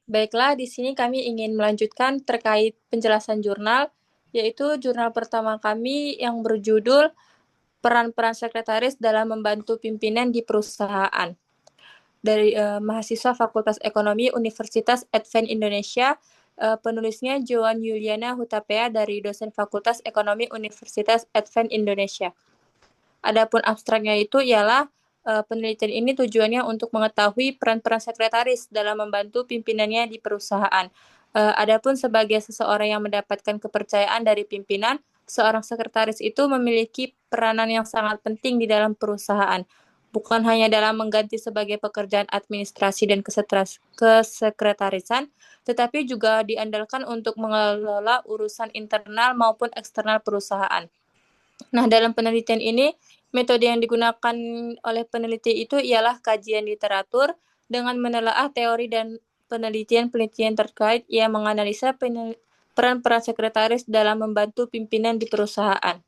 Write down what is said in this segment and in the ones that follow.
Baiklah, di sini kami ingin melanjutkan terkait penjelasan jurnal, yaitu jurnal pertama kami yang berjudul Peran-peran Sekretaris dalam Membantu Pimpinan di Perusahaan. Dari mahasiswa Fakultas Ekonomi Universitas Advent Indonesia, penulisnya Joan Yuliana Hutapea dari dosen Fakultas Ekonomi Universitas Advent Indonesia. Adapun abstraknya itu ialah penelitian ini tujuannya untuk mengetahui peran-peran sekretaris dalam membantu pimpinannya di perusahaan. Adapun sebagai seseorang yang mendapatkan kepercayaan dari pimpinan, seorang sekretaris itu memiliki peranan yang sangat penting di dalam perusahaan, bukan hanya dalam mengganti sebagai pekerjaan administrasi dan kesekretarisan, tetapi juga diandalkan untuk mengelola urusan internal maupun eksternal perusahaan. Nah, dalam penelitian ini, metode yang digunakan oleh peneliti itu ialah kajian literatur dengan menelaah teori dan penelitian-penelitian terkait yang menganalisa peran-peran sekretaris dalam membantu pimpinan di perusahaan.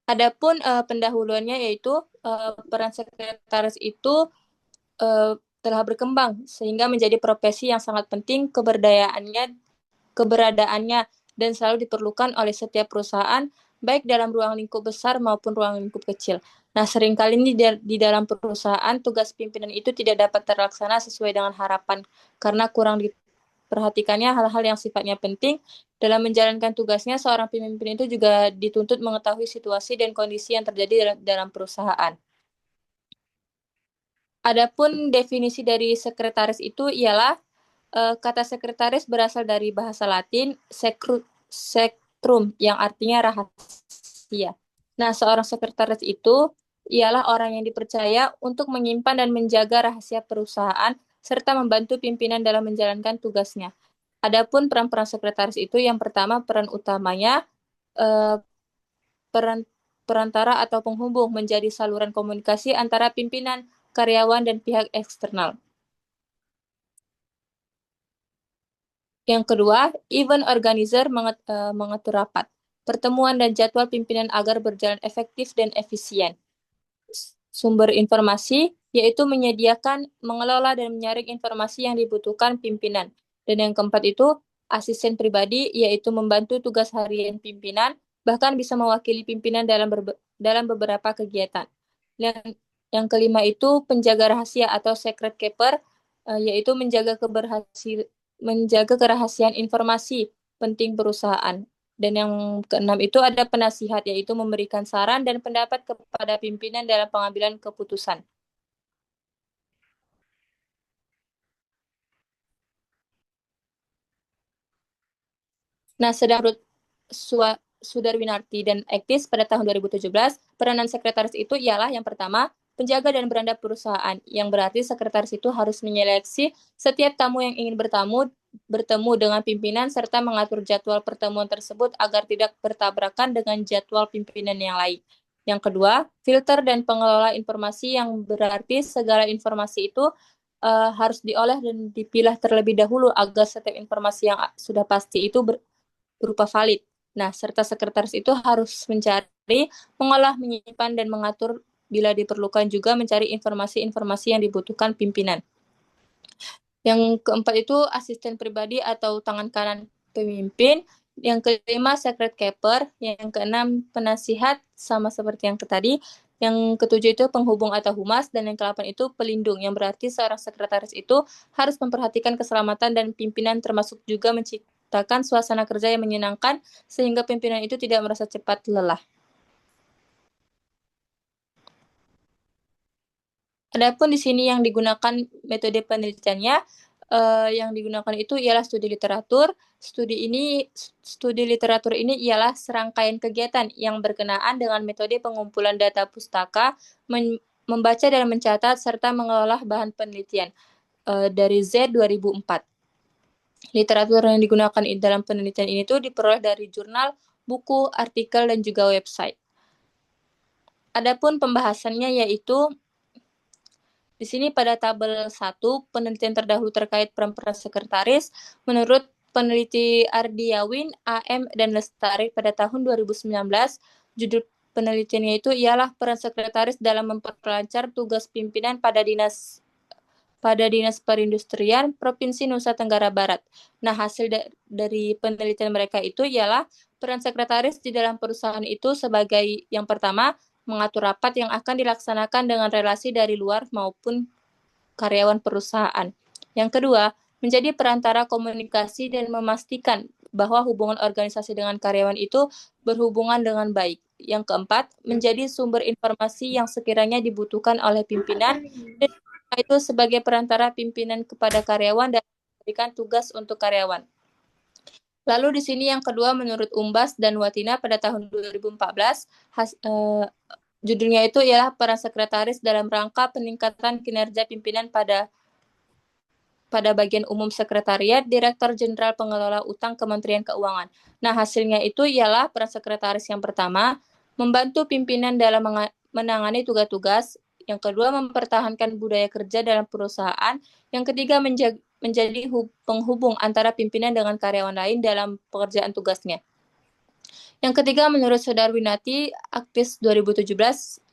Adapun pendahuluannya yaitu peran sekretaris itu telah berkembang sehingga menjadi profesi yang sangat penting keberadaannya dan selalu diperlukan oleh setiap perusahaan, baik dalam ruang lingkup besar maupun ruang lingkup kecil. Nah, seringkali ini di dalam perusahaan, tugas pimpinan itu tidak dapat terlaksana sesuai dengan harapan karena kurang diperhatikannya hal-hal yang sifatnya penting. Dalam menjalankan tugasnya, seorang pemimpin itu juga dituntut mengetahui situasi dan kondisi yang terjadi dalam perusahaan. Adapun definisi dari sekretaris itu ialah kata sekretaris berasal dari bahasa Latin secrum yang artinya rahasia. Nah, seorang sekretaris itu ialah orang yang dipercaya untuk menyimpan dan menjaga rahasia perusahaan serta membantu pimpinan dalam menjalankan tugasnya. Adapun peran-peran sekretaris itu yang pertama peran utamanya eh, peran perantara atau penghubung menjadi saluran komunikasi antara pimpinan, karyawan, dan pihak eksternal. Yang kedua, event organizer mengatur rapat, pertemuan dan jadwal pimpinan agar berjalan efektif dan efisien. Sumber informasi, yaitu menyediakan, mengelola, dan menyaring informasi yang dibutuhkan pimpinan. Dan yang keempat itu, asisten pribadi, yaitu membantu tugas harian pimpinan, bahkan bisa mewakili pimpinan dalam beberapa kegiatan. Yang kelima itu, penjaga rahasia atau secret keeper, yaitu menjaga kerahasiaan informasi penting perusahaan. Dan yang keenam itu ada penasihat, yaitu memberikan saran dan pendapat kepada pimpinan dalam pengambilan keputusan. Nah, sedang menurut Sudarwinarti dan Ektis pada tahun 2017, peranan sekretaris itu ialah yang pertama, penjaga dan beranda perusahaan, yang berarti sekretaris itu harus menyeleksi setiap tamu yang ingin bertemu dengan pimpinan, serta mengatur jadwal pertemuan tersebut agar tidak bertabrakan dengan jadwal pimpinan yang lain. Yang kedua, filter dan pengelola informasi, yang berarti segala informasi itu harus diolah dan dipilah terlebih dahulu agar setiap informasi yang sudah pasti itu berupa valid. Nah, serta sekretaris itu harus mencari, mengolah, menyimpan, dan mengatur bila diperlukan juga mencari informasi-informasi yang dibutuhkan pimpinan. Yang keempat itu asisten pribadi atau tangan kanan pemimpin. Yang kelima secret keeper. Yang keenam penasihat sama seperti yang tadi. Yang ketujuh itu penghubung atau humas. Dan yang kedelapan itu pelindung. Yang berarti seorang sekretaris itu harus memperhatikan keselamatan dan pimpinan termasuk juga menciptakan suasana kerja yang menyenangkan sehingga pimpinan itu tidak merasa cepat lelah. Adapun di sini yang digunakan metode penelitiannya, yang digunakan itu ialah studi literatur. Studi literatur ini ialah serangkaian kegiatan yang berkenaan dengan metode pengumpulan data pustaka, membaca dan mencatat, serta mengelola bahan penelitian dari Z 2004. Literatur yang digunakan dalam penelitian ini tuh diperoleh dari jurnal, buku, artikel, dan juga website. Adapun pembahasannya yaitu Di sini pada tabel 1, penelitian terdahulu terkait peran-peran sekretaris, menurut peneliti Ardiawin, AM, dan Lestari pada tahun 2019, judul penelitiannya itu ialah peran sekretaris dalam memperlancar tugas pimpinan pada Dinas Perindustrian Provinsi Nusa Tenggara Barat. Nah, hasil dari penelitian mereka itu ialah peran sekretaris di dalam perusahaan itu sebagai yang pertama, mengatur rapat yang akan dilaksanakan dengan relasi dari luar maupun karyawan perusahaan. Yang kedua, menjadi perantara komunikasi dan memastikan bahwa hubungan organisasi dengan karyawan itu berhubungan dengan baik. Yang keempat, menjadi sumber informasi yang sekiranya dibutuhkan oleh pimpinan dan itu sebagai perantara pimpinan kepada karyawan dan memberikan tugas untuk karyawan. Lalu di sini yang kedua menurut Umbas dan Watina pada tahun 2014, judulnya itu ialah peran sekretaris dalam rangka peningkatan kinerja pimpinan pada bagian umum sekretariat Direktur Jenderal Pengelola Utang Kementerian Keuangan. Nah, hasilnya itu ialah peran sekretaris yang pertama, membantu pimpinan dalam menangani tugas-tugas, yang kedua mempertahankan budaya kerja dalam perusahaan, yang ketiga menjadi penghubung antara pimpinan dengan karyawan lain dalam pekerjaan tugasnya. Yang ketiga, menurut Saudara Winati, Aktis 2017,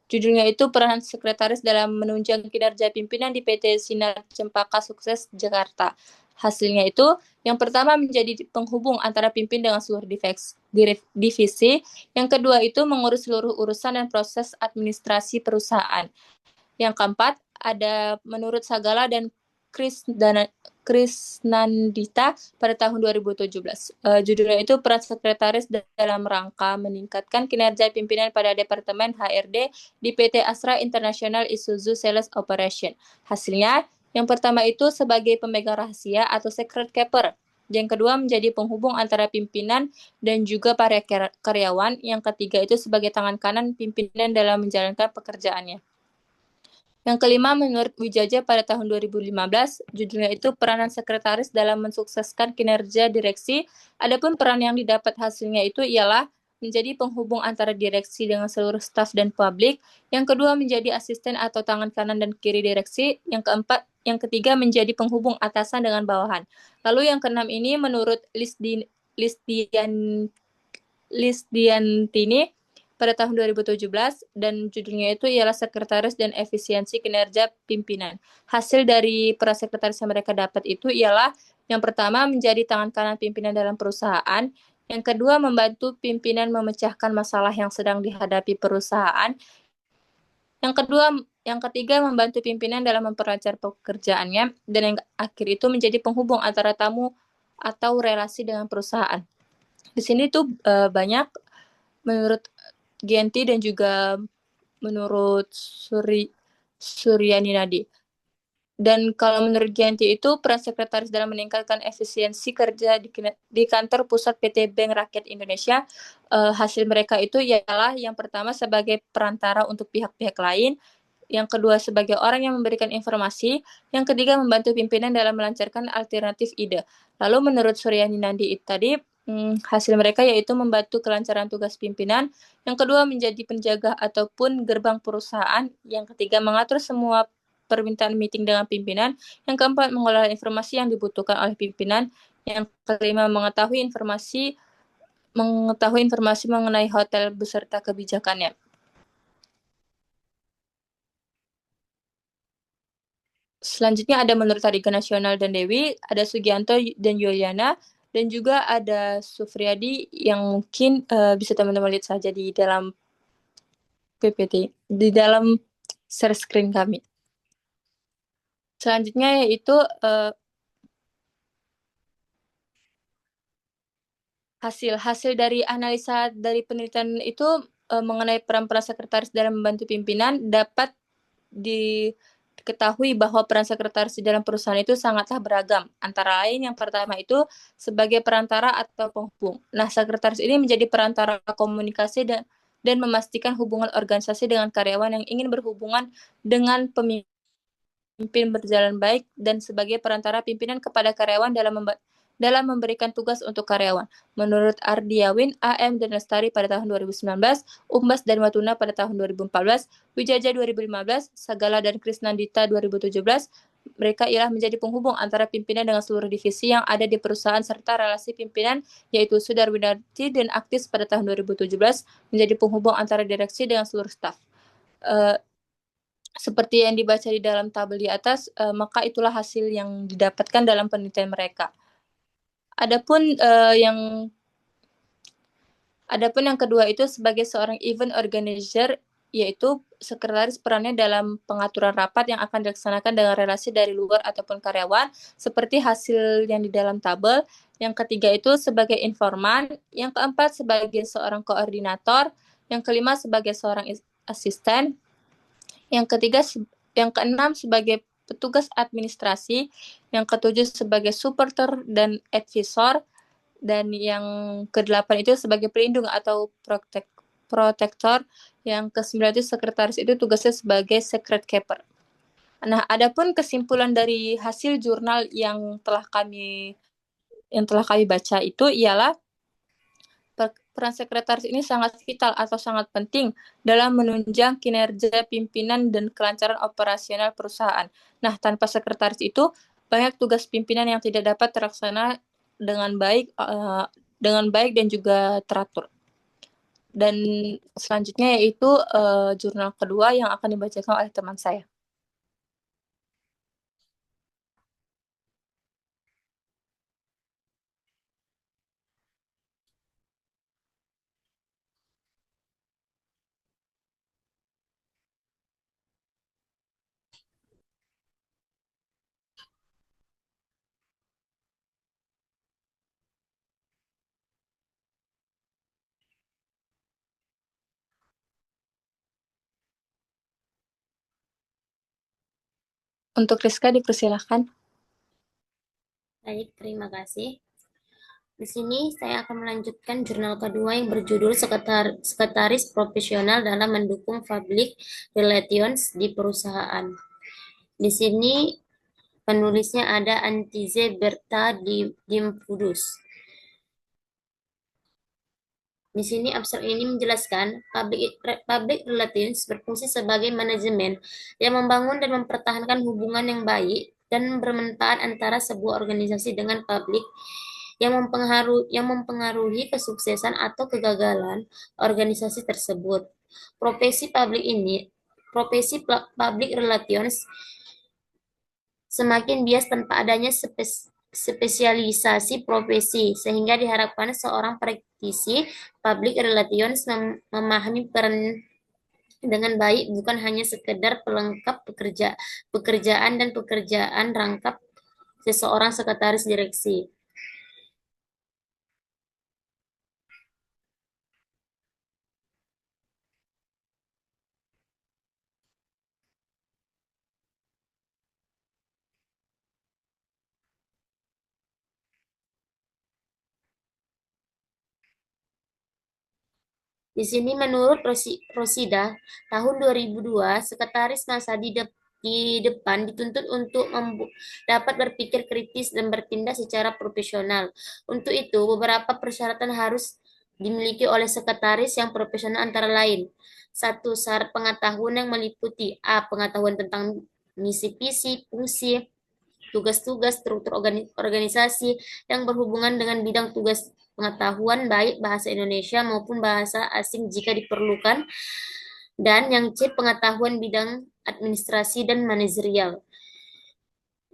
judulnya itu peran sekretaris dalam menunjang kinerja pimpinan di PT Sinar Cempaka Sukses Jakarta. Hasilnya itu, yang pertama menjadi penghubung antara pimpin dengan seluruh divisi, yang kedua itu mengurus seluruh urusan dan proses administrasi perusahaan. Yang keempat, ada menurut Sagala dan Krisnandita pada tahun 2017. Judulnya itu peran sekretaris dalam rangka meningkatkan kinerja pimpinan pada Departemen HRD di PT Astra International Isuzu Sales Operation. Hasilnya, yang pertama itu sebagai pemegang rahasia atau secret keeper. Yang kedua menjadi penghubung antara pimpinan dan juga para karyawan. Yang ketiga itu sebagai tangan kanan pimpinan dalam menjalankan pekerjaannya. Yang kelima, menurut Wijaja pada tahun 2015, judulnya itu peranan sekretaris dalam mensukseskan kinerja direksi. Adapun peran yang didapat hasilnya itu ialah menjadi penghubung antara direksi dengan seluruh staf dan publik. Yang kedua, menjadi asisten atau tangan kanan dan kiri direksi. Yang ketiga, menjadi penghubung atasan dengan bawahan. Lalu yang keenam ini, menurut Lisdiantini, pada tahun 2017 dan judulnya itu ialah Sekretaris dan Efisiensi Kinerja Pimpinan. Hasil dari peran sekretaris yang mereka dapat itu ialah yang pertama menjadi tangan kanan pimpinan dalam perusahaan, yang kedua membantu pimpinan memecahkan masalah yang sedang dihadapi perusahaan, yang ketiga membantu pimpinan dalam memperlancar pekerjaannya, dan yang akhir itu menjadi penghubung antara tamu atau relasi dengan perusahaan. Di sini tuh banyak menurut Genti dan juga menurut Suryani Nadi. Dan kalau menurut Genti itu peran sekretaris dalam meningkatkan efisiensi kerja di kantor pusat PT Bank Rakyat Indonesia, hasil mereka itu ialah yang pertama sebagai perantara untuk pihak-pihak lain, yang kedua sebagai orang yang memberikan informasi, yang ketiga membantu pimpinan dalam melancarkan alternatif ide. Lalu menurut Suryani Nandi tadi, hasil mereka yaitu membantu kelancaran tugas pimpinan, yang kedua menjadi penjaga ataupun gerbang perusahaan, yang ketiga mengatur semua permintaan meeting dengan pimpinan, yang keempat mengolah informasi yang dibutuhkan oleh pimpinan, yang kelima mengetahui informasi mengenai hotel beserta kebijakannya. Selanjutnya ada menurut Tariga Nasional dan Dewi, ada Sugianto dan Yuliana, dan juga ada Sufriyadi yang mungkin bisa teman-teman lihat saja di dalam PPT, di dalam share screen kami. Selanjutnya yaitu hasil dari analisa dari penelitian itu mengenai peran-peran sekretaris dalam membantu pimpinan dapat diketahui bahwa peran sekretaris di dalam perusahaan itu sangatlah beragam. Antara lain yang pertama itu sebagai perantara atau penghubung. Nah, sekretaris ini menjadi perantara komunikasi dan memastikan hubungan organisasi dengan karyawan yang ingin berhubungan dengan pemimpin berjalan baik dan sebagai perantara pimpinan kepada karyawan dalam dalam memberikan tugas untuk karyawan. Menurut Ardiawin, AM dan Lestari pada tahun 2019, Umbas dan Watuna pada tahun 2014, Wijaja 2015, Sagala dan Krisnandita 2017, mereka ialah menjadi penghubung antara pimpinan dengan seluruh divisi yang ada di perusahaan serta relasi pimpinan yaitu Sudarwinarti dan Aktis pada tahun 2017 menjadi penghubung antara direksi dengan seluruh staf. Seperti yang dibaca di dalam tabel di atas, maka itulah hasil yang didapatkan dalam penelitian mereka. Adapun yang kedua itu sebagai seorang event organizer, yaitu sekretaris perannya dalam pengaturan rapat yang akan dilaksanakan dengan relasi dari luar ataupun karyawan, seperti hasil yang di dalam tabel. Yang ketiga itu sebagai informan, yang keempat sebagai seorang koordinator, yang kelima sebagai seorang asisten, yang keenam sebagai petugas administrasi, yang ketujuh sebagai supporter dan advisor, dan yang kedelapan itu sebagai pelindung atau protektor, yang kesembilan itu sekretaris itu tugasnya sebagai secret keeper. Nah, adapun kesimpulan dari hasil jurnal yang telah kami baca itu ialah peran sekretaris ini sangat vital atau sangat penting dalam menunjang kinerja pimpinan dan kelancaran operasional perusahaan. Nah, tanpa sekretaris itu, banyak tugas pimpinan yang tidak dapat terlaksana dengan baik dan juga teratur. Dan selanjutnya yaitu jurnal kedua yang akan dibacakan oleh teman saya. Untuk Rizka dipersilahkan. Baik, terima kasih. Di sini saya akan melanjutkan jurnal kedua yang berjudul Sekretaris Profesional dalam Mendukung Public Relations di Perusahaan. Di sini penulisnya ada Antize Berta Dimpudus. Di sini abstrak ini menjelaskan public relations berfungsi sebagai manajemen yang membangun dan mempertahankan hubungan yang baik dan bermanfaat antara sebuah organisasi dengan publik yang mempengaruhi kesuksesan atau kegagalan organisasi tersebut. Profesi public relations semakin bias tanpa adanya spesialisasi profesi, sehingga diharapkan seorang praktisi public relations memahami peran dengan baik, bukan hanya sekedar pelengkap pekerjaan dan pekerjaan rangkap seseorang sekretaris direksi. Di sini menurut Rosida, tahun 2002, sekretaris masa di depan dituntut untuk dapat berpikir kritis dan bertindak secara profesional. Untuk itu, beberapa persyaratan harus dimiliki oleh sekretaris yang profesional antara lain. Satu, syarat pengetahuan yang meliputi A. Pengetahuan tentang misi visi, fungsi, tugas-tugas struktur organisasi yang berhubungan dengan bidang tugas pengetahuan baik bahasa Indonesia maupun bahasa asing jika diperlukan, dan yang C, pengetahuan bidang administrasi dan manajerial.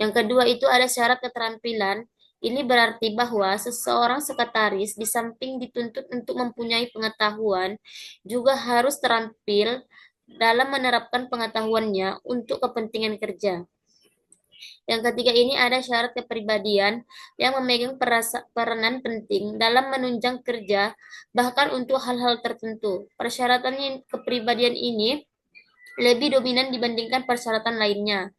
Yang kedua itu ada syarat keterampilan. Ini berarti bahwa seseorang sekretaris di samping dituntut untuk mempunyai pengetahuan, juga harus terampil dalam menerapkan pengetahuannya untuk kepentingan kerja. Yang ketiga ini ada syarat kepribadian yang memegang peranan penting dalam menunjang kerja, bahkan untuk hal-hal tertentu. Persyaratan kepribadian ini lebih dominan dibandingkan persyaratan lainnya.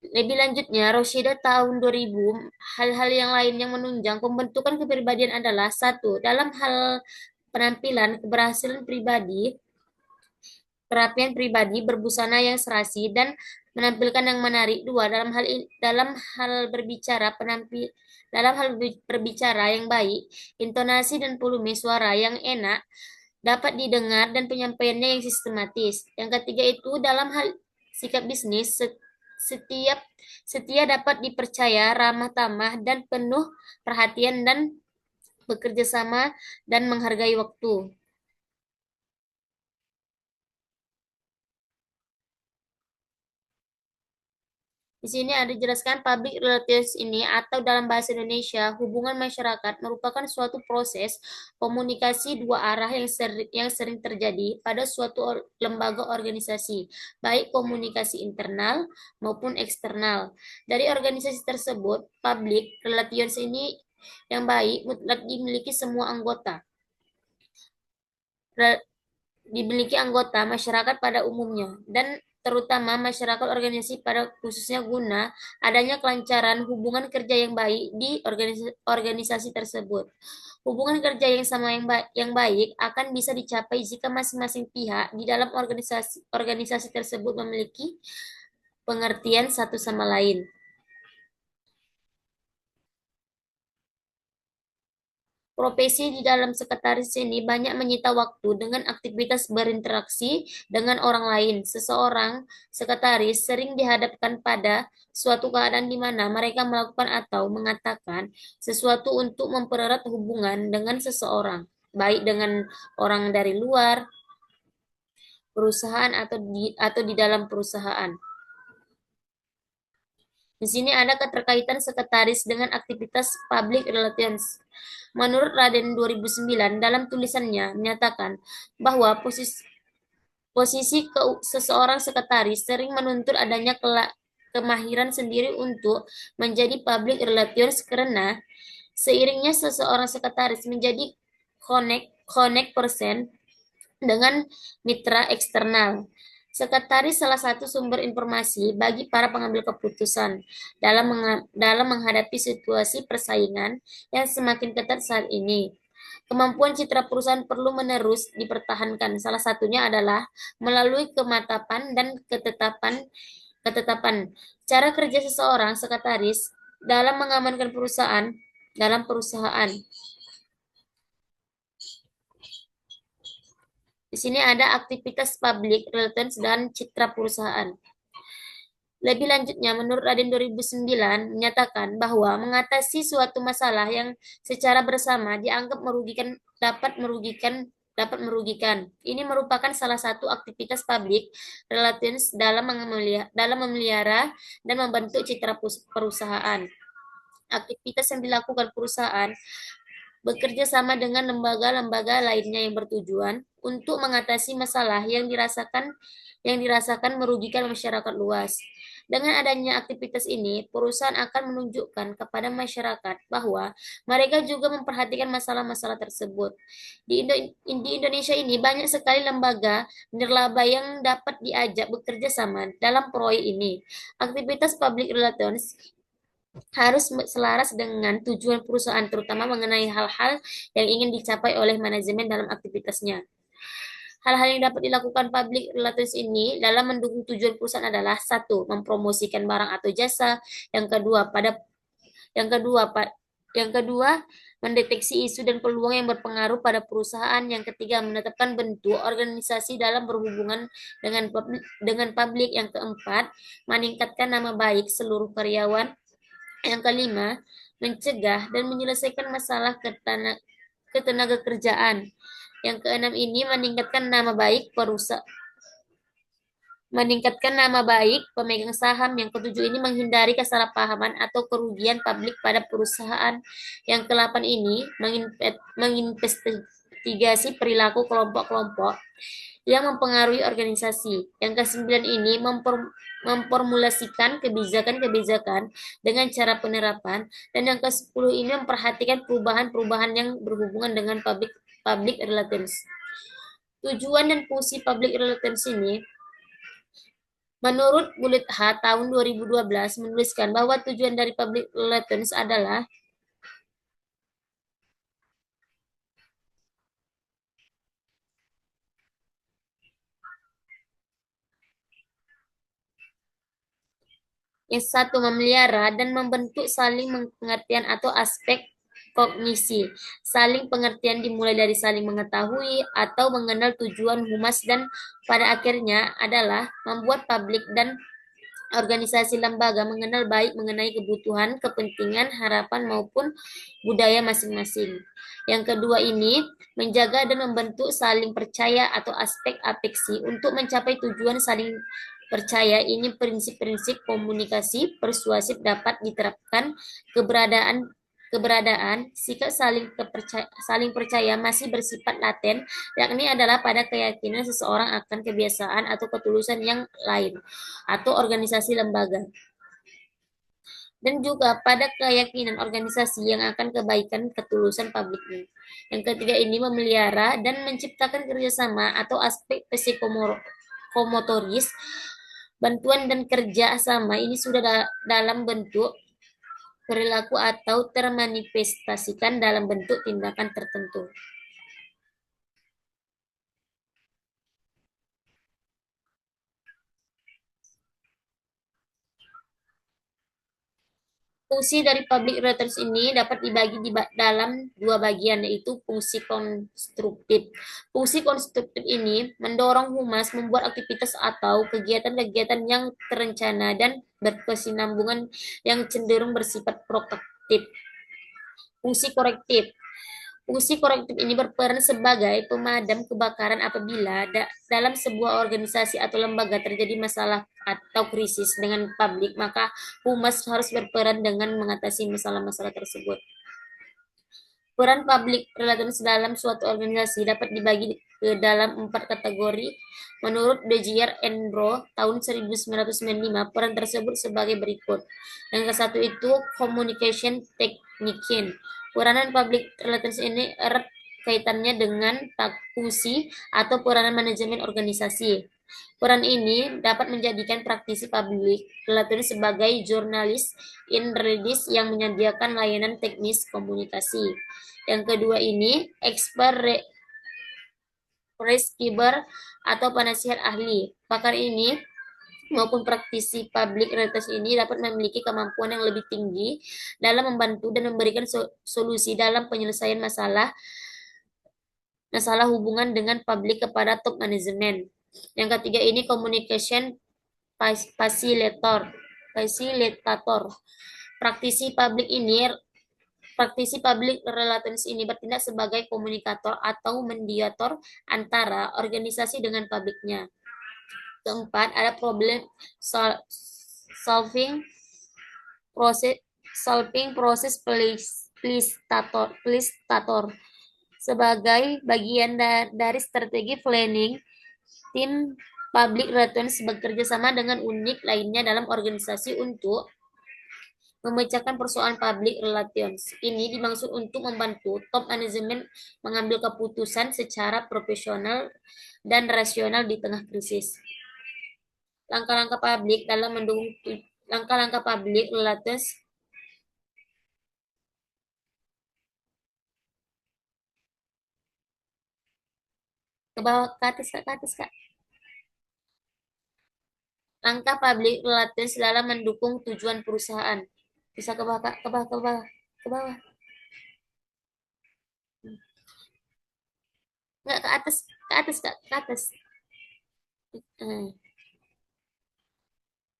Lebih lanjutnya, Roshida tahun 2000, hal-hal yang lain yang menunjang pembentukan kepribadian adalah satu, dalam hal penampilan, keberhasilan pribadi, perapian pribadi, berbusana yang serasi, dan menampilkan yang menarik. Dua, dalam hal berbicara yang baik, intonasi dan volume suara yang enak dapat didengar dan penyampaiannya yang sistematis. Yang ketiga itu dalam hal sikap bisnis, setiap setia dapat dipercaya, ramah tamah dan penuh perhatian dan bekerja sama dan menghargai waktu. Di sini ada dijelaskan public relations ini atau dalam bahasa Indonesia, hubungan masyarakat merupakan suatu proses komunikasi dua arah yang sering terjadi pada suatu lembaga organisasi, baik komunikasi internal maupun eksternal. Dari organisasi tersebut, public relations ini yang baik mutlak dimiliki semua anggota. Dimiliki anggota masyarakat pada umumnya dan terutama masyarakat organisasi pada khususnya guna adanya kelancaran hubungan kerja yang baik di organisasi tersebut. Hubungan kerja yang sama yang baik akan bisa dicapai jika masing-masing pihak di dalam organisasi tersebut memiliki pengertian satu sama lain. Profesi di dalam sekretaris ini banyak menyita waktu dengan aktivitas berinteraksi dengan orang lain. Seseorang sekretaris sering dihadapkan pada suatu keadaan di mana mereka melakukan atau mengatakan sesuatu untuk mempererat hubungan dengan seseorang, baik dengan orang dari luar perusahaan atau di dalam perusahaan. Di sini ada keterkaitan sekretaris dengan aktivitas public relations. Menurut Raden 2009 dalam tulisannya menyatakan bahwa posisi seseorang sekretaris sering menuntut adanya kemahiran sendiri untuk menjadi public relations karena seiringnya seseorang sekretaris menjadi connect person dengan mitra eksternal. Sekretaris salah satu sumber informasi bagi para pengambil keputusan dalam menghadapi situasi persaingan yang semakin ketat saat ini. Kemampuan citra perusahaan perlu menerus dipertahankan. Salah satunya adalah melalui kematapan dan ketetapan cara kerja seseorang sekretaris dalam mengamankan perusahaan. Di sini ada aktivitas public relations dan citra perusahaan. Lebih lanjutnya, menurut Raden 2009 menyatakan bahwa mengatasi suatu masalah yang secara bersama dianggap dapat merugikan. Ini merupakan salah satu aktivitas public relations dalam memelihara dan membentuk citra perusahaan. Aktivitas yang dilakukan perusahaan bekerja sama dengan lembaga-lembaga lainnya yang bertujuan untuk mengatasi masalah yang dirasakan merugikan masyarakat luas. Dengan adanya aktivitas ini, perusahaan akan menunjukkan kepada masyarakat bahwa mereka juga memperhatikan masalah-masalah tersebut. Di Indonesia ini banyak sekali lembaga nirlaba yang dapat diajak bekerja sama dalam proyek ini. Aktivitas public relations harus selaras dengan tujuan perusahaan, terutama mengenai hal-hal yang ingin dicapai oleh manajemen dalam aktivitasnya. Hal-hal yang dapat dilakukan public relations ini dalam mendukung tujuan perusahaan adalah satu, mempromosikan barang atau jasa. Yang kedua, yang kedua, mendeteksi isu dan peluang yang berpengaruh pada perusahaan. Yang ketiga, menetapkan bentuk organisasi dalam berhubungan dengan publik. Yang keempat, meningkatkan nama baik seluruh karyawan. Yang kelima, mencegah dan menyelesaikan masalah ketenaga kerjaan. Yang keenam ini meningkatkan nama baik pemegang saham. Yang ketujuh ini menghindari kesalahpahaman atau kerugian publik pada perusahaan. Yang kedelapan ini menginvestigasi perilaku kelompok-kelompok yang mempengaruhi organisasi. Yang kesembilan ini memformulasikan kebijakan-kebijakan dengan cara penerapan. Dan yang ke-10 ini memperhatikan perubahan-perubahan yang berhubungan dengan public relations. Tujuan dan fungsi public relations ini, menurut Bulet H tahun 2012 menuliskan bahwa tujuan dari public relations adalah Yang satu, memelihara dan membentuk saling pengertian atau aspek kognisi. Saling pengertian dimulai dari saling mengetahui atau mengenal tujuan humas dan pada akhirnya adalah membuat publik dan organisasi lembaga mengenal baik mengenai kebutuhan, kepentingan, harapan maupun budaya masing-masing. Yang kedua ini, menjaga dan membentuk saling percaya atau aspek apeksi. Untuk mencapai tujuan saling percaya ini prinsip-prinsip komunikasi persuasif dapat diterapkan. Keberadaan sikap saling percaya masih bersifat laten, yakni adalah pada keyakinan seseorang akan kebiasaan atau ketulusan yang lain atau organisasi lembaga, dan juga pada keyakinan organisasi yang akan kebaikan ketulusan publiknya. Yang ketiga ini, memelihara dan menciptakan kerjasama atau aspek psikomotoris. Bantuan dan kerja sama ini sudah dalam bentuk perilaku atau termanifestasikan dalam bentuk tindakan tertentu. Fungsi dari public relations ini dapat dibagi dalam dua bagian, yaitu fungsi konstruktif. Fungsi konstruktif ini mendorong humas membuat aktivitas atau kegiatan-kegiatan yang terencana dan berkesinambungan yang cenderung bersifat proaktif. Fungsi korektif. Fungsi korektif ini berperan sebagai pemadam kebakaran apabila dalam sebuah organisasi atau lembaga terjadi masalah atau krisis dengan publik, maka humas harus berperan dengan mengatasi masalah-masalah tersebut. Peran public relations dalam suatu organisasi dapat dibagi ke dalam 4 kategori. Menurut De Geer and Bro tahun 1995, peran tersebut sebagai berikut. Yang ke satu itu communication technician. Peranan public relations ini erat kaitannya dengan fungsi atau peranan manajemen organisasi. Peran ini dapat menjadikan praktisi public relations sebagai jurnalis in readiness yang menyediakan layanan teknis komunikasi. Yang kedua ini, expert prescriber atau penasihat ahli. Pakar ini maupun praktisi public relations ini dapat memiliki kemampuan yang lebih tinggi dalam membantu dan memberikan solusi dalam penyelesaian masalah hubungan dengan publik kepada top manajemen. Yang ketiga ini communication facilitator. Praktisi public relations ini bertindak sebagai komunikator atau mediator antara organisasi dengan publiknya. Keempat, ada problem solving proses facilitator. Sebagai bagian dari strategi planning, tim public relations bekerja sama dengan unit lainnya dalam organisasi untuk memecahkan persoalan public relations. Ini dimaksud untuk membantu top manajemen mengambil keputusan secara profesional dan rasional di tengah krisis. Langkah-langkah publik dalam mendukung langkah-langkah public relations ke bawah, ke atas Kak. Langkah public relations dalam mendukung tujuan perusahaan. Bisa ke bawah, Kak, ke bawah, ke bawah, ke bawah. Enggak, ke atas, Kak, ke atas.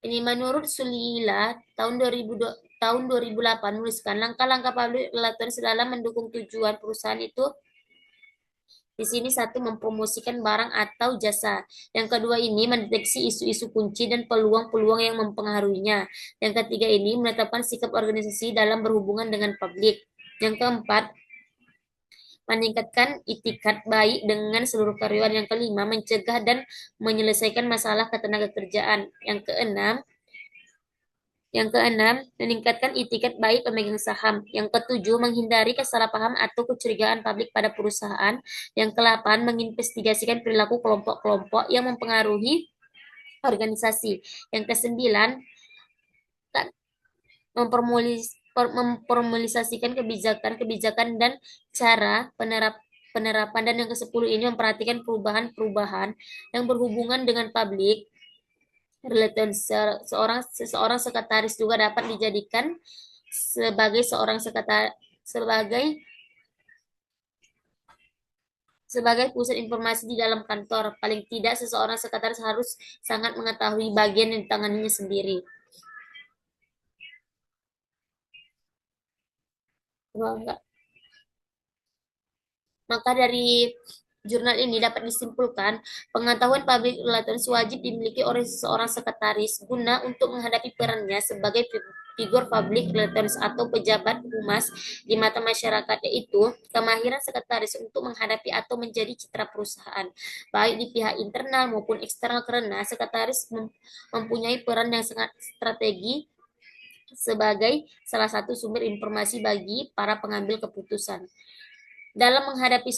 Ini menurut Sulila tahun 2008 menuliskan langkah-langkah public relations dalam mendukung tujuan perusahaan itu di sini satu, mempromosikan barang atau jasa. Yang kedua ini mendeteksi isu-isu kunci dan peluang-peluang yang mempengaruhinya. Yang ketiga ini menetapkan sikap organisasi dalam berhubungan dengan publik. Yang keempat, meningkatkan itikat baik dengan seluruh karyawan. Yang kelima, mencegah dan menyelesaikan masalah ketenagakerjaan. Yang keenam, meningkatkan itikat baik pemegang saham. Yang ketujuh, menghindari kesalahpahaman atau kecurigaan publik pada perusahaan. Yang kelapan, menginvestigasikan perilaku kelompok-kelompok yang mempengaruhi organisasi. Yang kesembilan, memformalisasikan kebijakan dan cara penerapan. Dan yang ke-10 ini memperhatikan perubahan-perubahan yang berhubungan dengan publik Seseorang sekretaris juga dapat dijadikan sebagai sebagai sebagai pusat informasi di dalam kantor. Paling tidak seseorang sekretaris harus sangat mengetahui bagian yang ditanganinya sendiri. Maka dari jurnal ini dapat disimpulkan, pengetahuan public relations wajib dimiliki oleh seorang sekretaris guna untuk menghadapi perannya sebagai figur public relations atau pejabat humas di mata masyarakat, yaitu kemahiran sekretaris untuk menghadapi atau menjadi citra perusahaan, baik di pihak internal maupun eksternal, karena sekretaris mempunyai peran yang sangat strategi sebagai salah satu sumber informasi bagi para pengambil keputusan. Dalam menghadapi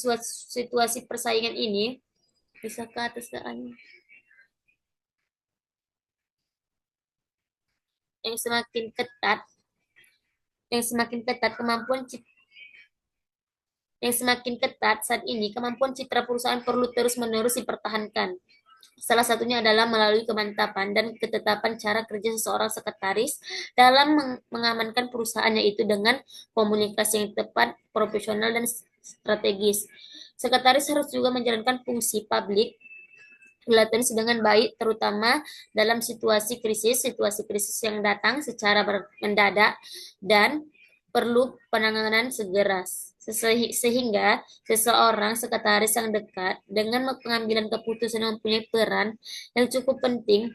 situasi persaingan ini, bisa ke atas yang semakin ketat, yang semakin ketat kemampuan yang semakin ketat saat ini, kemampuan citra perusahaan perlu terus-menerus dipertahankan. Salah satunya adalah melalui kemantapan dan ketetapan cara kerja seseorang sekretaris dalam mengamankan perusahaannya itu dengan komunikasi yang tepat, profesional, dan strategis. Sekretaris harus juga menjalankan fungsi public relations dengan baik, terutama dalam situasi krisis yang datang secara mendadak dan perlu penanganan segera. Sehingga seseorang sekretaris yang dekat dengan pengambilan keputusan yang mempunyai peran yang cukup penting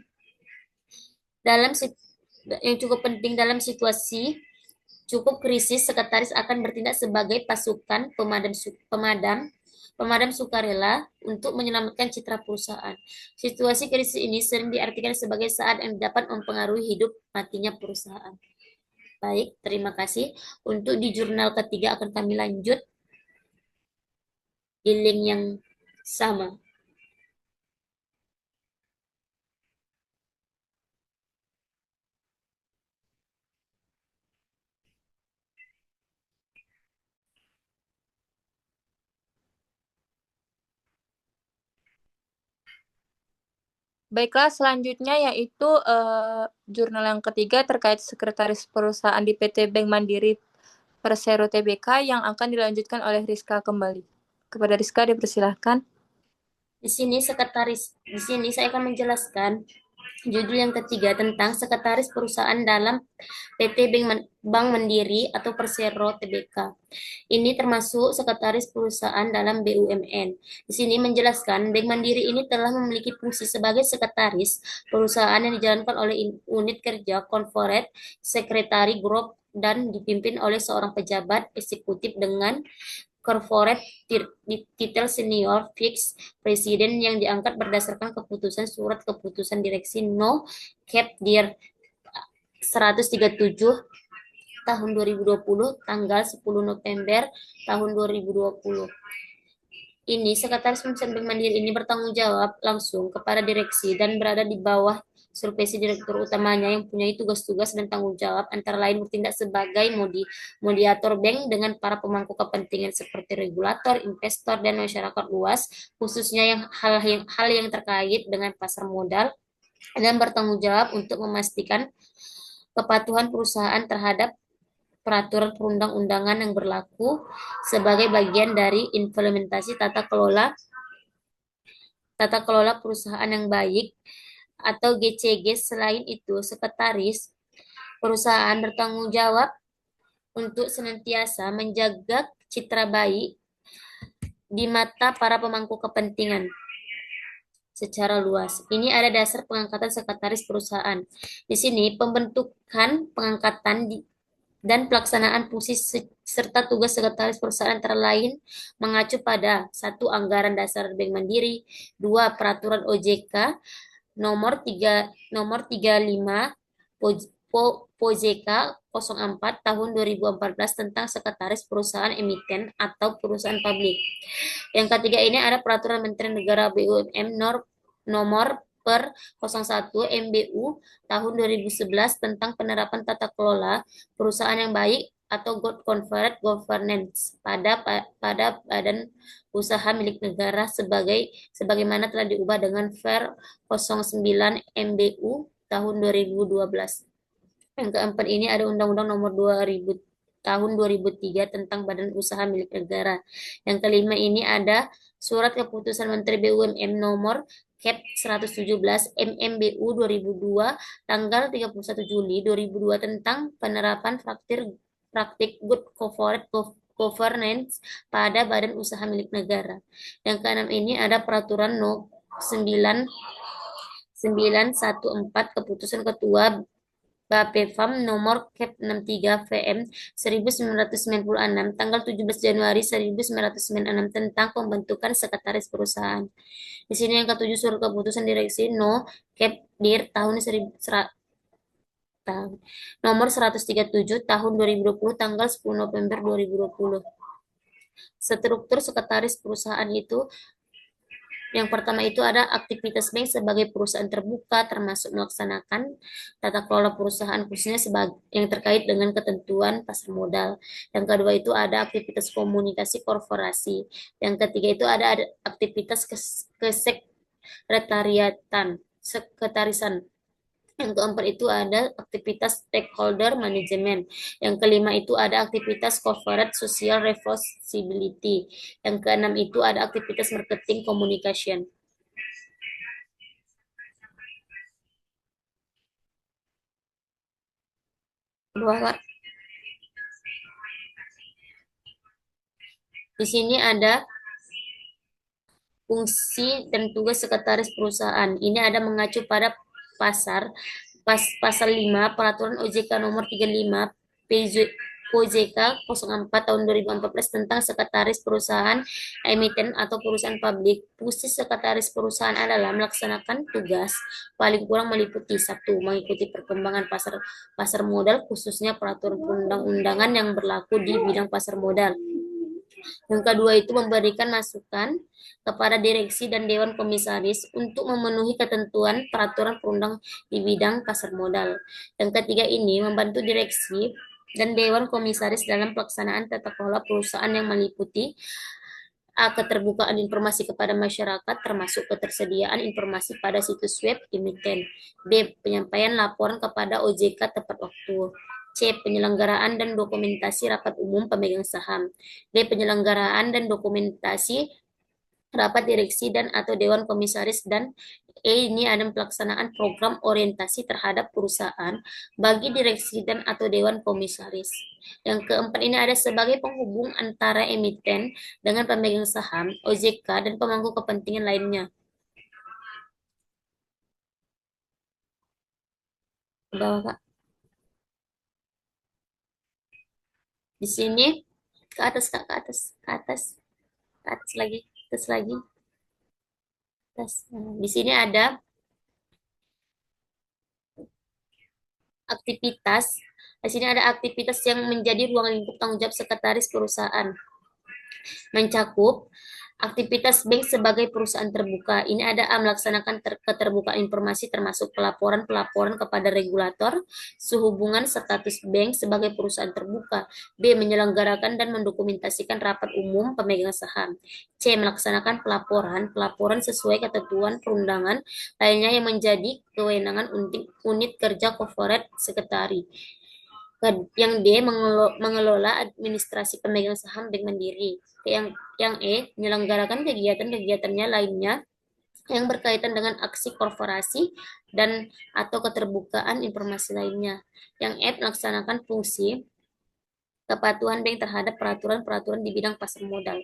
dalam situasi cukup krisis, sekretaris akan bertindak sebagai pasukan pemadam sukarela untuk menyelamatkan citra perusahaan. Situasi krisis ini sering diartikan sebagai saat yang dapat mempengaruhi hidup matinya perusahaan. Baik, terima kasih. Untuk di jurnal ketiga akan kami lanjut di link yang sama. Baiklah, selanjutnya yaitu jurnal yang ketiga terkait sekretaris perusahaan di PT Bank Mandiri Persero Tbk yang akan dilanjutkan oleh Rizka kembali. Kepada Rizka dipersilahkan. Di sini saya akan menjelaskan judul yang ketiga tentang sekretaris perusahaan dalam PT Bank Mandiri atau Persero Tbk. Ini termasuk sekretaris perusahaan dalam BUMN. Di sini menjelaskan Bank Mandiri ini telah memiliki fungsi sebagai sekretaris perusahaan yang dijalankan oleh unit kerja corporate secretary group dan dipimpin oleh seorang pejabat eksekutif dengan corporate titel senior fix presiden yang diangkat berdasarkan keputusan surat keputusan direksi No Cap Dir 137 tahun 2020 tanggal 10 November tahun 2020. Ini sekretaris perusahaan Bank Mandiri ini bertanggung jawab langsung kepada direksi dan berada di bawah supervisi direktur utamanya yang punya tugas-tugas dan tanggung jawab antara lain bertindak sebagai mediator bank dengan para pemangku kepentingan seperti regulator, investor, dan masyarakat luas, khususnya hal yang terkait dengan pasar modal, dan bertanggung jawab untuk memastikan kepatuhan perusahaan terhadap peraturan perundang-undangan yang berlaku sebagai bagian dari implementasi tata kelola perusahaan yang baik atau GCG. Selain itu, sekretaris perusahaan bertanggung jawab untuk senantiasa menjaga citra baik di mata para pemangku kepentingan secara luas. Ini ada dasar pengangkatan sekretaris perusahaan. Di sini pembentukan, pengangkatan dan pelaksanaan fungsi serta tugas sekretaris perusahaan antara lain mengacu pada satu Anggaran Dasar Bank Mandiri, dua Peraturan OJK nomor 35 POJK 04 tahun 2014 tentang sekretaris perusahaan emiten atau perusahaan publik. Yang ketiga ini ada Peraturan Menteri Negara BUMN nomor per 01 MBU tahun 2011 tentang penerapan tata kelola perusahaan yang baik atau corporate governance pada badan usaha milik negara sebagaimana telah diubah dengan Ver 09 MBU tahun 2012. Yang keempat ini ada Undang-Undang Nomor 2000 tahun 2003 tentang Badan Usaha Milik Negara. Yang kelima ini ada Surat Keputusan Menteri BUMN Nomor Cap 117 MMBU 2002 tanggal 31 Juli 2002 tentang penerapan praktik good corporate governance pada badan usaha milik negara. Yang keenam ini ada Peraturan No 9914 Keputusan Ketua Bapepam nomor Cap 63 VM 1996 tanggal 17 Januari 1996 tentang pembentukan sekretaris perusahaan. Di sini yang ketujuh surat keputusan direksi No Cap Dir tahun nomor 137 tahun 2020 tanggal 10 November 2020. Struktur sekretaris perusahaan itu yang pertama itu ada aktivitas bank sebagai perusahaan terbuka termasuk melaksanakan tata kelola perusahaan khususnya yang terkait dengan ketentuan pasar modal. Yang kedua itu ada aktivitas komunikasi korporasi. Yang ketiga itu ada aktivitas sektarisan. Yang keempat itu ada aktivitas stakeholder management. Yang kelima itu ada aktivitas corporate social responsibility. Yang keenam itu ada aktivitas marketing communication. Di sini ada fungsi dan tugas sekretaris perusahaan. Ini ada mengacu pada pasal 5 Peraturan OJK nomor 35 OJK 04 tahun 2014 tentang sekretaris perusahaan emiten atau perusahaan publik. Fungsi sekretaris perusahaan adalah melaksanakan tugas paling kurang meliputi 1. Mengikuti perkembangan pasar modal khususnya peraturan perundang-undangan yang berlaku di bidang pasar modal. Yang kedua itu memberikan masukan kepada direksi dan dewan komisaris untuk memenuhi ketentuan peraturan perundang di bidang pasar modal. Yang ketiga ini membantu direksi dan dewan komisaris dalam pelaksanaan tata kelola perusahaan yang meliputi A. Keterbukaan informasi kepada masyarakat termasuk ketersediaan informasi pada situs web emiten. B. Penyampaian laporan kepada OJK tepat waktu. C. Penyelenggaraan dan dokumentasi rapat umum pemegang saham. D. Penyelenggaraan dan dokumentasi rapat direksi dan atau dewan komisaris. Dan E ini ada pelaksanaan program orientasi terhadap perusahaan bagi direksi dan atau dewan komisaris. Yang keempat ini ada sebagai penghubung antara emiten dengan pemegang saham, OJK, dan pemangku kepentingan lainnya. Ke bawah, Kak. Di sini ke atas, Kak, ke atas, ke atas, ke atas lagi, atas lagi. Atas. Nah, di sini ada aktivitas. Di sini ada aktivitas yang menjadi ruang lingkup tanggung jawab sekretaris perusahaan. Mencakup aktivitas bank sebagai perusahaan terbuka. Ini ada melaksanakan keterbukaan informasi termasuk pelaporan kepada regulator sehubungan status bank sebagai perusahaan terbuka. B. Menyelenggarakan dan mendokumentasikan rapat umum pemegang saham. C. Melaksanakan pelaporan sesuai ketentuan perundangan lainnya yang menjadi kewenangan unit kerja corporate secretary. Yang D. Mengelola administrasi pemegang saham bank mandiri. Yang E. Menyelenggarakan kegiatan-kegiatannya lainnya yang berkaitan dengan aksi korporasi dan atau keterbukaan informasi lainnya. Yang F. Melaksanakan fungsi kepatuhan bank terhadap peraturan-peraturan di bidang pasar modal.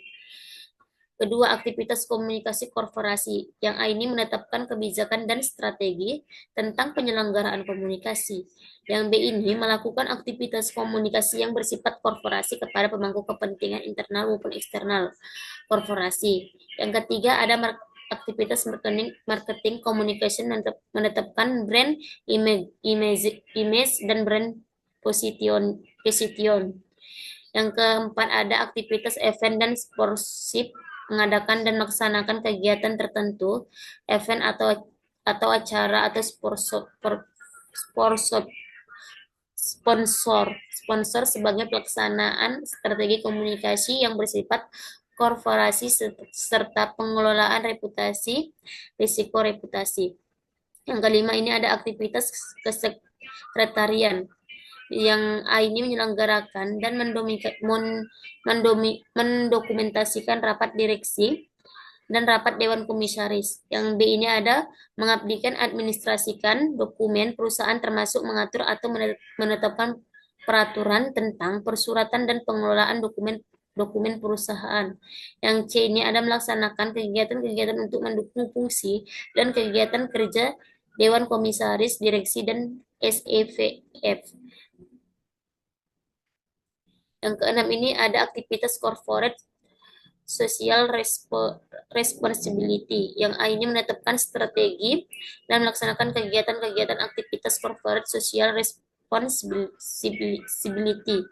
Kedua, aktivitas komunikasi korporasi. Yang A ini menetapkan kebijakan dan strategi tentang penyelenggaraan komunikasi. Yang B ini melakukan aktivitas komunikasi yang bersifat korporasi kepada pemangku kepentingan internal maupun eksternal korporasi. Yang ketiga, ada aktivitas marketing communication menetapkan brand image dan brand position. Yang keempat, ada aktivitas event dan sponsorship mengadakan dan melaksanakan kegiatan tertentu, event atau acara atau sponsor sponsor sebagai pelaksanaan strategi komunikasi yang bersifat korporasi serta pengelolaan reputasi, risiko reputasi. Yang kelima ini ada aktivitas kesekretarian yang ini menyelenggarakan dan mendokumentasikan rapat direksi dan rapat Dewan Komisaris. Yang B ini ada mengabdikan administrasikan dokumen perusahaan termasuk mengatur atau menetapkan peraturan tentang persuratan dan pengelolaan dokumen perusahaan. Yang C ini ada melaksanakan kegiatan-kegiatan untuk mendukung fungsi dan kegiatan kerja Dewan Komisaris, Direksi, dan SEVF. Yang keenam ini ada aktivitas corporate social responsibility yang ini menetapkan strategi dan melaksanakan kegiatan-kegiatan aktivitas corporate social responsibility.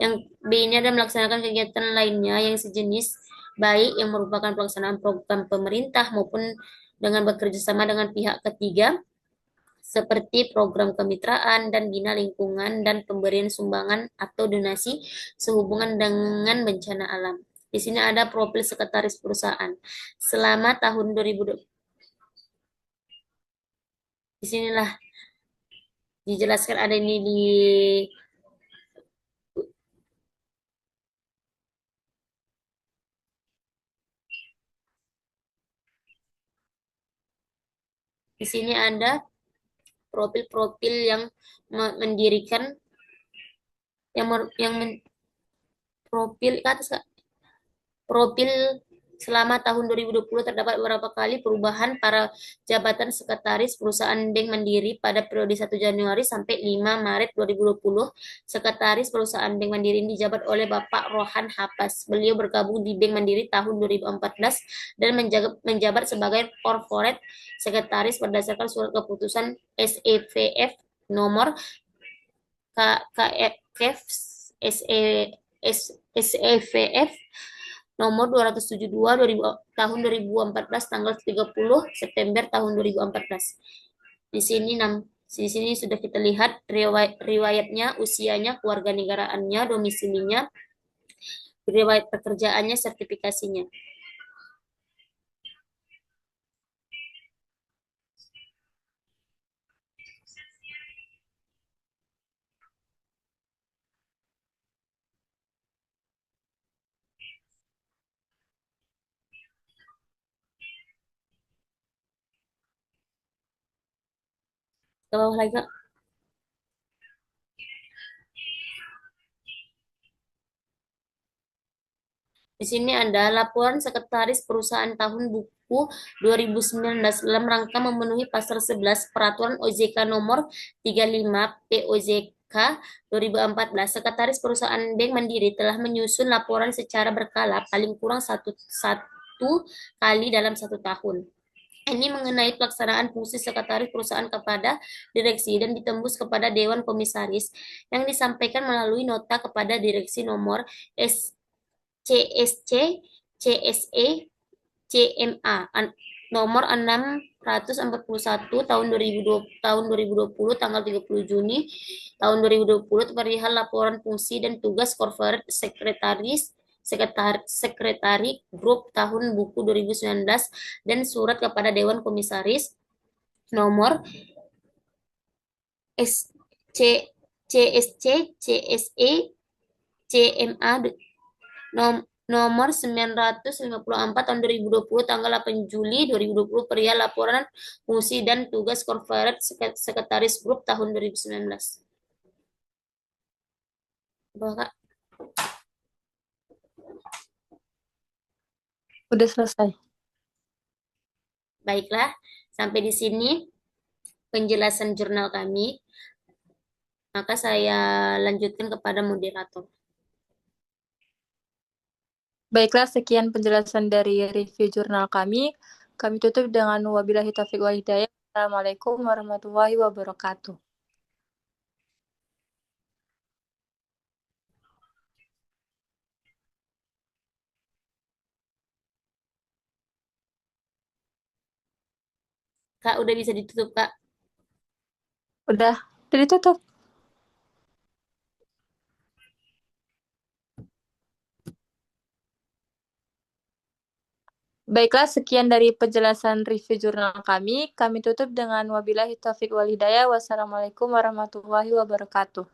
Yang B ini ada melaksanakan kegiatan lainnya yang sejenis baik yang merupakan pelaksanaan program pemerintah maupun dengan bekerja sama dengan pihak ketiga seperti program kemitraan dan bina lingkungan dan pemberian sumbangan atau donasi sehubungan dengan bencana alam. Di sini ada profil sekretaris perusahaan. Selama tahun 2020, di sinilah dijelaskan ada ini di sini ada profil-profil yang mendirikan yang profil ke atas Kak. Profil selama tahun 2020 terdapat beberapa kali perubahan para jabatan sekretaris perusahaan Bank Mandiri pada periode 1 Januari sampai 5 Maret 2020. Sekretaris perusahaan Bank Mandiri ini dijabat oleh Bapak Rohan Hapas. Beliau bergabung di Bank Mandiri tahun 2014 dan menjabat sebagai corporate sekretaris berdasarkan surat keputusan SEVF nomor KKF SEVF nomor 272 tahun 2014 tanggal 30 September tahun 2014. Di sini sudah kita lihat riwayatnya, usianya, keluarga negaraannya, domisilinya, riwayat pekerjaannya, sertifikasinya. Ke bawah lagi, Kak. Di sini ada laporan sekretaris perusahaan tahun buku 2019 dalam rangka memenuhi pasal 11 Peraturan OJK nomor 35 POJK 2014. Sekretaris perusahaan Bank Mandiri telah menyusun laporan secara berkala paling kurang satu kali dalam 1 tahun. Ini mengenai pelaksanaan fungsi sekretaris perusahaan kepada direksi dan ditembus kepada Dewan Komisaris yang disampaikan melalui nota kepada direksi nomor CSC, CSE, CMA nomor 641 tahun 2020 tanggal 30 Juni tahun 2020 perihal laporan fungsi dan tugas corporate sekretari grup tahun buku 2019 dan surat kepada Dewan Komisaris nomor SC, CSC, CSE, CMA nomor 954 tahun 2020 tanggal 8 Juli 2020 perihal laporan fungsi dan tugas corporate sekretaris grup tahun 2019. Bapak, Udah selesai. baiklah, sampai di sini penjelasan jurnal kami. Maka saya lanjutkan kepada moderator. Baiklah, sekian penjelasan dari review jurnal kami. Kami tutup dengan wabillahi taufiq wal hidayah. Assalamualaikum warahmatullahi wabarakatuh. Kak, udah bisa ditutup, Kak? Udah ditutup. Baiklah, sekian dari penjelasan review jurnal kami. Kami tutup dengan wabillahi taufiq wal hidayah. Wassalamualaikum warahmatullahi wabarakatuh.